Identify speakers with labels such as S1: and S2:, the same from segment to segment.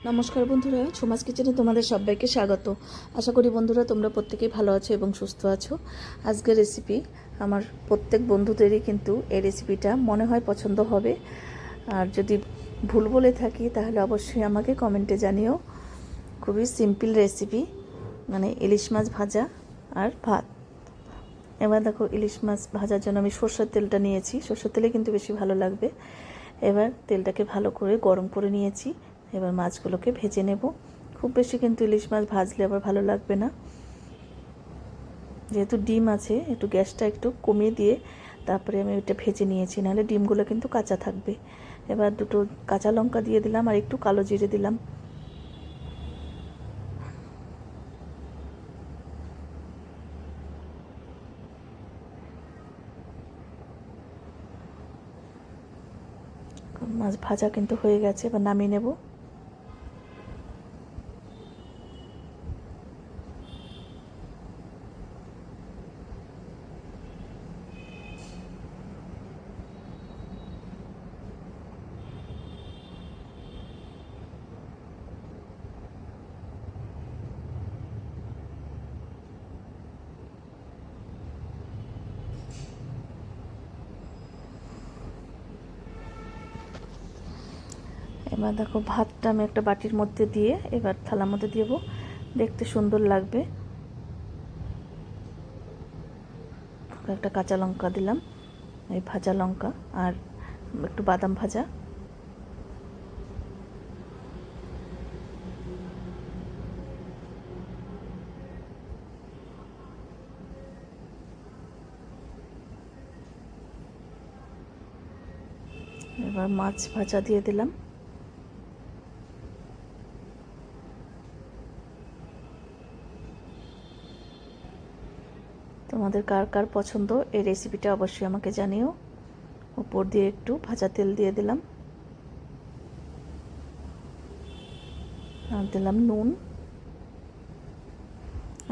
S1: নমস্কার বন্ধুরা, সুমাস কিচেনে তোমাদের সবাইকে স্বাগত। আশা করি বন্ধুরা তোমরা প্রত্যেকেই ভালো আছো এবং সুস্থ আছো। আজকের রেসিপি আমার প্রত্যেক বন্ধুদেরই কিন্তু এই রেসিপিটা মনে হয় পছন্দ হবে। আর যদি ভুল বলে থাকি তাহলে অবশ্যই আমাকে কমেন্টে জানিও। খুবই সিম্পল রেসিপি, মানে ইলিশ মাছ ভাজা আর ভাত। এবার দেখো, ইলিশ মাছ ভাজার জন্য আমি সরষের তেলটা নিয়েছি। সরষের তেলে কিন্তু বেশি ভালো লাগবে। এবার তেলটাকে ভালো করে গরম করে নিয়েছি। এবার মাছগুলোকে ভেজে নেব। খুব বেশি কিন্তু ইলিশ মাছ ভাজলে আবার ভালো লাগবে না। যেহেতু ডিম আছে, একটু গ্যাসটা একটু কমিয়ে দিয়ে তারপরে আমি ওইটা ভেজে নিয়েছি, নাহলে ডিমগুলো কিন্তু কাঁচা থাকবে। এবার দুটো কাঁচা লঙ্কা দিয়ে দিলাম আর একটু কালো জিরে দিলাম। মাছ ভাজা কিন্তু হয়ে গেছে, এবার নামিয়ে নেব। এবার দেখো, ভাতটা আমি একটা বাটির মধ্যে দিয়ে এবার থালার মধ্যে দেবো, দেখতে সুন্দর লাগবে। একটা কাঁচা লঙ্কা দিলাম, এই ভাজা লঙ্কা, আর একটু বাদাম ভাজা। এবার মাছ ভাজা দিয়ে দিলাম। তোমাদের কার কার পছন্দ এই রেসিপিটা অবশ্যই আমাকে জানিও। উপর দিয়ে একটু ভাজা তেল দিয়ে দিলাম, আর দিলাম নুন,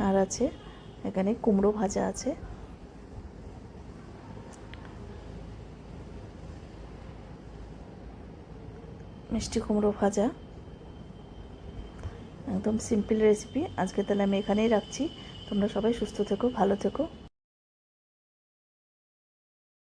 S1: আর আছে এখানে কুমড়ো ভাজা আছে। মিষ্টি কুমড়ো ভাজা, একদম সিম্পল রেসিপি। আজকে তাহলে আমি এখানেই রাখছি। তোমরা সবাই সুস্থ থেকো, ভালো থেকো।